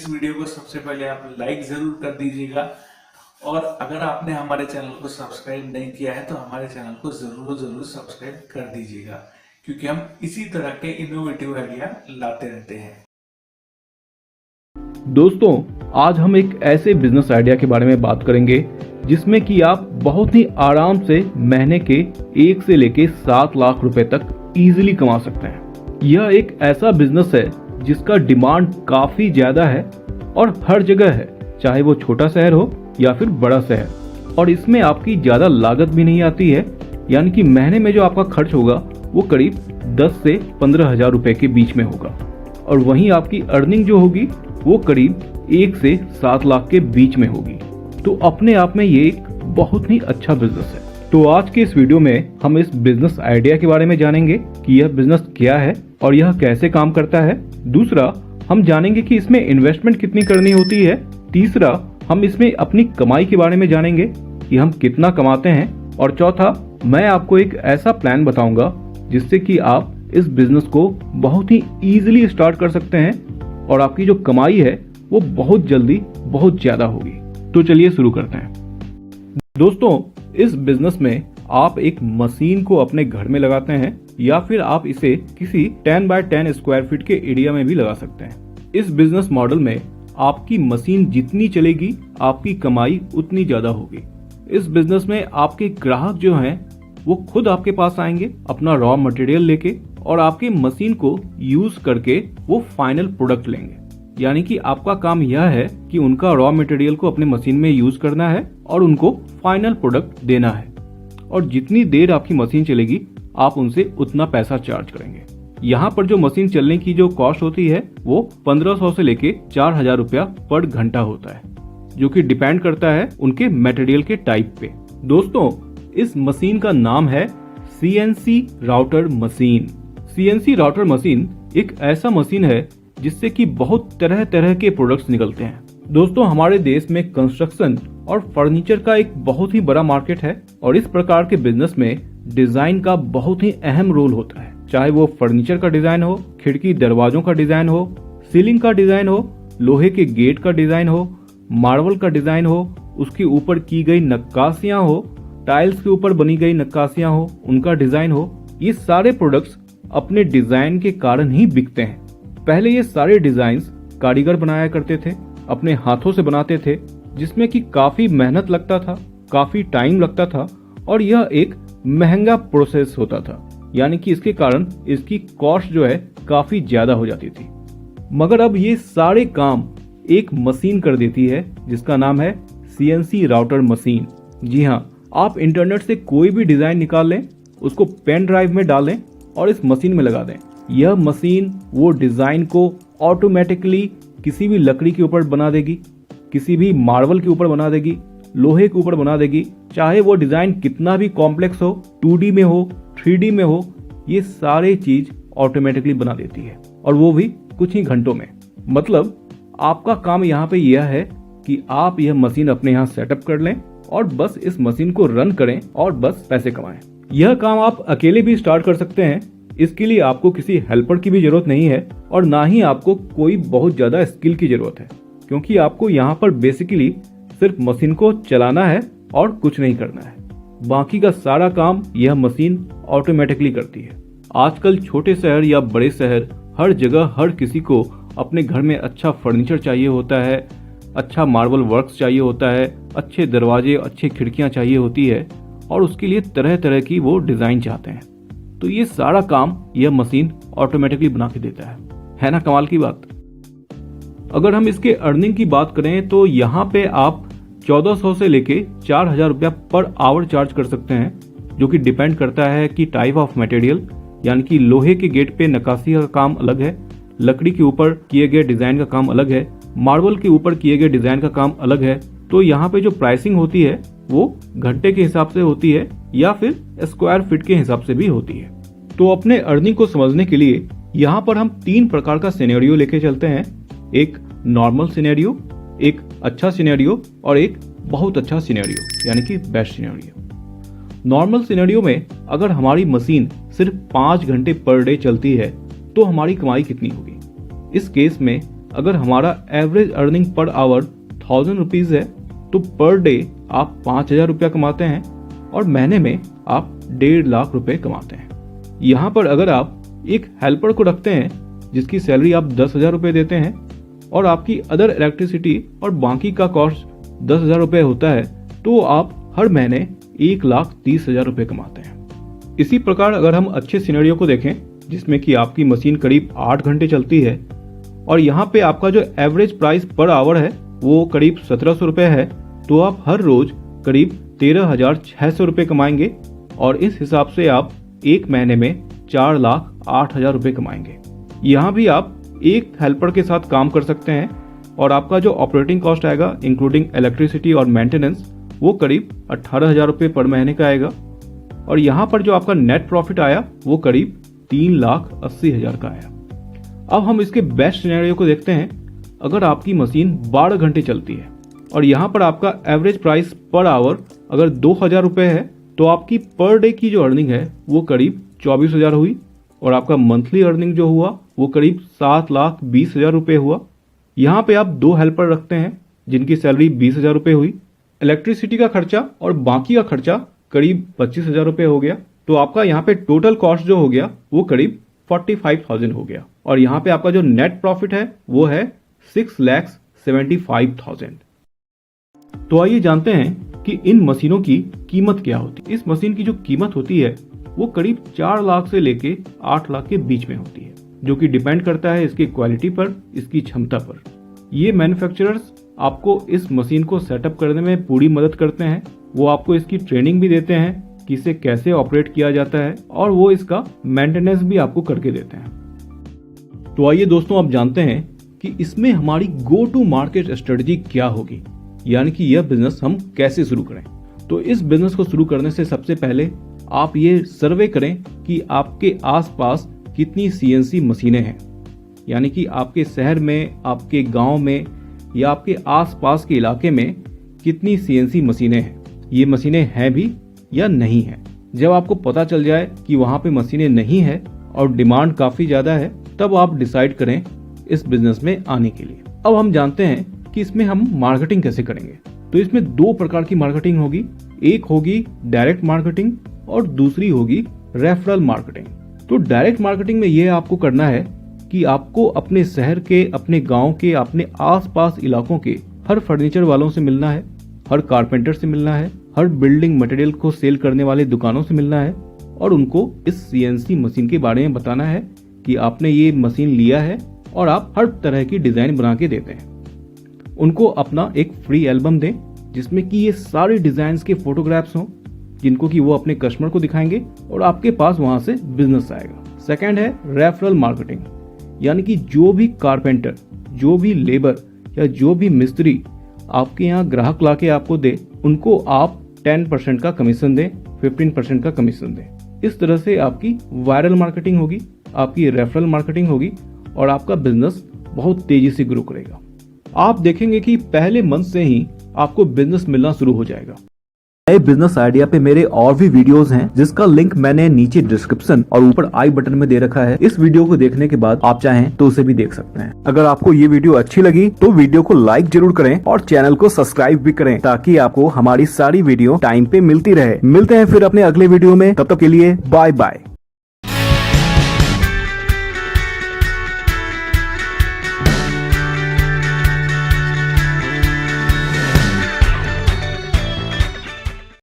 इस वीडियो को सबसे पहले आप लाइक जरूर कर दीजिएगा और अगर आपने हमारे चैनल को सब्सक्राइब नहीं किया है तो हमारे चैनल को जरूर सब्सक्राइब कर दीजिएगा, क्योंकि हम इसी तरह के इनोवेटिव आइडिया लाते रहते हैं। दोस्तों, आज हम एक ऐसे बिजनेस आइडिया के बारे में बात करेंगे जिसमें कि आप बहुत ही आराम से महीने के 1 से लेके 7 लाख रुपए तक इजीली कमा सकते हैं। यह एक ऐसा बिजनेस है जिसका डिमांड काफी ज्यादा है और हर जगह है, चाहे वो छोटा शहर हो या फिर बड़ा शहर। और इसमें आपकी ज्यादा लागत भी नहीं आती है, यानी कि महीने में जो आपका खर्च होगा वो करीब 10 से 15 हजार रुपए के बीच में होगा और वहीं आपकी अर्निंग जो होगी वो करीब 1 से 7 लाख के बीच में होगी। तो अपने आप में ये एक बहुत ही अच्छा बिजनेस है। तो आज के इस वीडियो में हम इस बिजनेस आइडिया के बारे में जानेंगे कि यह बिजनेस क्या है और यह कैसे काम करता है। दूसरा, हम जानेंगे कि इसमें इन्वेस्टमेंट कितनी करनी होती है। तीसरा, हम इसमें अपनी कमाई के बारे में जानेंगे कि हम कितना कमाते हैं। और चौथा, मैं आपको एक ऐसा प्लान बताऊंगा जिससे कि आप इस बिजनेस को बहुत ही इजीली स्टार्ट कर सकते हैं और आपकी जो कमाई है वो बहुत जल्दी बहुत ज्यादा होगी। तो चलिए शुरू करते हैं। दोस्तों, इस बिजनेस में आप एक मशीन को अपने घर में लगाते हैं या फिर आप इसे किसी 10 बाय 10 स्क्वायर फीट के एरिया में भी लगा सकते हैं। इस बिजनेस मॉडल में आपकी मशीन जितनी चलेगी आपकी कमाई उतनी ज्यादा होगी। इस बिजनेस में आपके ग्राहक जो हैं वो खुद आपके पास आएंगे अपना रॉ मटेरियल लेके और आपके मशीन को यूज करके वो फाइनल प्रोडक्ट लेंगे। यानी कि आपका काम यह है कि उनका रॉ मटेरियल को अपने मशीन में यूज करना है और उनको फाइनल प्रोडक्ट देना है। और जितनी देर आपकी मशीन चलेगी आप उनसे उतना पैसा चार्ज करेंगे। यहाँ पर जो मशीन चलने की जो कॉस्ट होती है वो 1500 से लेके 4000 रुपया पर घंटा होता है, जो कि डिपेंड करता है उनके मटेरियल के टाइप पे। दोस्तों, इस मशीन का नाम है CNC router machine. CNC router machine एक ऐसा मशीन है जिससे कि बहुत तरह तरह के प्रोडक्ट्स निकलते हैं। दोस्तों, हमारे देश में कंस्ट्रक्शन और फर्नीचर का एक बहुत ही बड़ा मार्केट है और इस प्रकार के बिजनेस में डिजाइन का बहुत ही अहम रोल होता है। चाहे वो फर्नीचर का डिजाइन हो, खिड़की दरवाजों का डिजाइन हो, सीलिंग का डिजाइन हो, लोहे के गेट का डिजाइन हो, मार्बल का डिजाइन हो, उसके ऊपर की गई नक्काशियां हो, टाइल्स के ऊपर बनी गई नक्काशियां हो, उनका डिजाइन हो, ये सारे प्रोडक्ट्स अपने डिजाइन के कारण ही बिकते हैं। पहले ये सारे डिजाइन्स कारीगर बनाया करते थे, अपने हाथों से बनाते थे, जिसमें कि काफी मेहनत लगता था, काफी टाइम लगता था और यह एक महंगा प्रोसेस होता था। यानी कि इसके कारण इसकी कॉस्ट जो है काफी ज्यादा हो जाती थी। मगर अब ये सारे काम एक मशीन कर देती है जिसका नाम है CNC राउटर मशीन। जी हाँ, आप इंटरनेट से कोई भी डिजाइन निकाल लें, उसको पेन ड्राइव में डालें और इस मशीन में लगा दें। यह मशीन वो डिजाइन को ऑटोमेटिकली किसी भी लकड़ी के ऊपर बना देगी, किसी भी मार्बल के ऊपर बना देगी, लोहे के ऊपर बना देगी। चाहे वो डिजाइन कितना भी कॉम्प्लेक्स हो, 2D में हो, 3D में हो, ये सारे चीज ऑटोमेटिकली बना देती है और वो भी कुछ ही घंटों में। मतलब आपका काम यहाँ पे यह है कि आप यह मशीन अपने यहाँ सेटअप कर लें और बस इस मशीन को रन करें और बस पैसे कमाएं। यह काम आप अकेले भी स्टार्ट कर सकते हैं। इसके लिए आपको किसी हेल्पर की भी जरूरत नहीं है और ना ही आपको कोई बहुत ज्यादा स्किल की जरूरत है, क्योंकि आपको यहाँ पर बेसिकली सिर्फ मशीन को चलाना है और कुछ नहीं करना है। बाकी का सारा काम यह मशीन ऑटोमेटिकली करती है। आजकल छोटे शहर या बड़े शहर हर जगह हर किसी को अपने घर में अच्छा फर्नीचर चाहिए होता है, अच्छा मार्बल वर्क्स चाहिए होता है, अच्छे दरवाजे, अच्छी खिड़कियां चाहिए होती है और उसके लिए तरह तरह की वो डिजाइन चाहते हैं। तो ये सारा काम यह मशीन ऑटोमेटिकली बना के देता है ना? कमाल की बात। अगर हम इसके अर्निंग की बात करें तो यहाँ पे आप 1400 से लेके 4000 रुपया पर आवर चार्ज कर सकते हैं, जो कि डिपेंड करता है कि टाइप ऑफ मटेरियल। यानी कि लोहे के गेट पे नक्काशी का काम अलग है, लकड़ी के ऊपर किए गए डिजाइन का काम अलग है, मार्बल के ऊपर किए गए डिजाइन का काम अलग है। तो यहाँ पे जो प्राइसिंग होती है वो घंटे के हिसाब से होती है या फिर स्क्वायर फीट के हिसाब से भी होती है। तो अपने अर्निंग को समझने के लिए यहाँ पर हम 3 प्रकार का सिनेरियो लेके चलते हैं। एक नॉर्मल सिनेरियो, एक अच्छा सिनेरियो और एक बहुत अच्छा सिनेरियो, यानी कि बेस्ट सिनेरियो। नॉर्मल सिनेरियो में अगर हमारी मशीन सिर्फ 5 घंटे पर डे चलती है तो हमारी कमाई कितनी होगी? इस केस में अगर हमारा average earning per hour 1000 rupees है तो पर डे आप 5000 रुपया कमाते हैं और महीने में आप 1.5 लाख रुपए कमाते हैं। यहाँ पर अगर आप एक हेल्पर को रखते हैं जिसकी सैलरी आप 10,000 रुपये देते हैं और आपकी अदर इलेक्ट्रिसिटी और बाकी का कॉस्ट 10,000 रुपये होता है तो आप हर महीने 1,30,000 रुपये कमाते हैं। इसी प्रकार अगर हम अच्छे सिनेरियो को देखें जिसमें कि आपकी मशीन करीब 8 घंटे चलती है और यहाँ पे आपका जो एवरेज प्राइस पर आवर है वो करीब 1,700 रुपये है, तो आप हर रोज करीब 13,600 रुपये कमाएंगे और इस हिसाब से आप एक महीने में 4,08,000 रुपये कमाएंगे। यहाँ भी आप एक हेल्पर के साथ काम कर सकते हैं और आपका जो ऑपरेटिंग कॉस्ट आएगा इंक्लूडिंग इलेक्ट्रिसिटी और मेंटेनेंस वो करीब 18,000 रुपये पर महीने का आएगा और यहाँ पर जो आपका नेट प्रॉफिट आया वो करीब 3,80,000 का आया। अब हम इसके बेस्ट सिनेरियो को देखते हैं। अगर आपकी मशीन 12 घंटे चलती है और यहाँ पर आपका एवरेज प्राइस पर आवर अगर 2,000 रुपये है तो आपकी पर डे की जो अर्निंग है वो करीब 24,000 हुई और आपका मंथली अर्निंग जो हुआ वो करीब 7,20,000 रुपये हुआ। यहाँ पे आप 2 हेल्पर रखते हैं जिनकी सैलरी 20,000 रुपये हुई, इलेक्ट्रिसिटी का खर्चा और बाकी का खर्चा करीब 25,000 रुपये हो गया, तो आपका यहाँ पे टोटल कॉस्ट जो हो गया वो करीब 45,000 हो गया और यहाँ पे आपका जो नेट प्रॉफिट है वो है 6,75,000। तो आइए जानते हैं कि इन मशीनों की कीमत क्या होती है। इस मशीन की जो कीमत होती है वो करीब 4 लाख से लेके 8 लाख के बीच में होती है, जो कि डिपेंड करता है इसकी क्वालिटी पर, इसकी क्षमता पर। ये मैन्युफैक्चरर्स आपको इस मशीन को सेटअप करने में पूरी मदद करते हैं। वो आपको इसकी ट्रेनिंग भी देते हैं कि इसे कैसे ऑपरेट किया जाता है और वो इसका मेंटेनेंस भी आपको करके देते हैं। तो आइए दोस्तों आप जानते हैं कि इसमें हमारी गो टू मार्केट स्ट्रेटजी क्या होगी, यानी कि यह बिजनेस हम कैसे शुरू करें। तो इस बिजनेस को शुरू करने से सबसे पहले आप ये सर्वे करें कि आपके आसपास कितनी सीएनसी मशीनें हैं, यानी कि आपके शहर में, आपके गांव में या आपके आसपास के इलाके में कितनी सीएनसी मशीनें हैं। ये मशीनें हैं भी या नहीं है। जब आपको पता चल जाए कि वहां पे मशीनें नहीं है और डिमांड काफी ज्यादा है तब आप डिसाइड करें इस बिजनेस में आने के लिए। अब हम जानते हैं कि इसमें हम मार्केटिंग कैसे करेंगे। तो इसमें 2 प्रकार की मार्केटिंग होगी, एक होगी डायरेक्ट मार्केटिंग और दूसरी होगी रेफरल मार्केटिंग। तो डायरेक्ट मार्केटिंग में यह आपको करना है कि आपको अपने शहर के, अपने गांव के, अपने आसपास इलाकों के हर फर्नीचर वालों से मिलना है, हर कारपेंटर से मिलना है, हर बिल्डिंग मटेरियल को सेल करने वाले दुकानों से मिलना है और उनको इस सीएनसी मशीन के बारे में बताना है कि आपने ये मशीन लिया है और आप हर तरह की डिजाइन बना के देते हैं। उनको अपना एक फ्री एल्बम दें जिसमें कि ये सारे डिजाइन्स के फोटोग्राफ्स हों, जिनको कि वो अपने कस्टमर को दिखाएंगे और आपके पास वहां से बिजनेस आएगा। सेकंड है रेफरल मार्केटिंग, यानी कि जो भी कारपेंटर, जो भी लेबर या जो भी मिस्त्री आपके यहाँ ग्राहक लाके आपको दे, उनको आप 10% का कमीशन दें, 15% का कमीशन दें। इस तरह से आपकी वायरल मार्केटिंग होगी, आपकी रेफरल मार्केटिंग होगी और आपका बिजनेस बहुत तेजी से ग्रो करेगा। आप देखेंगे कि पहले मंथ से ही आपको बिजनेस मिलना शुरू हो जाएगा। नए बिजनेस आइडिया पे मेरे और भी वीडियोस हैं जिसका लिंक मैंने नीचे डिस्क्रिप्शन और ऊपर आई बटन में दे रखा है। इस वीडियो को देखने के बाद आप चाहें तो उसे भी देख सकते हैं। अगर आपको ये वीडियो अच्छी लगी तो वीडियो को लाइक जरूर करें और चैनल को सब्सक्राइब भी करें ताकि आपको हमारी सारी वीडियो टाइम पे मिलती रहे। मिलते हैं फिर अपने अगले वीडियो में, तब तक के लिए बाय बाय।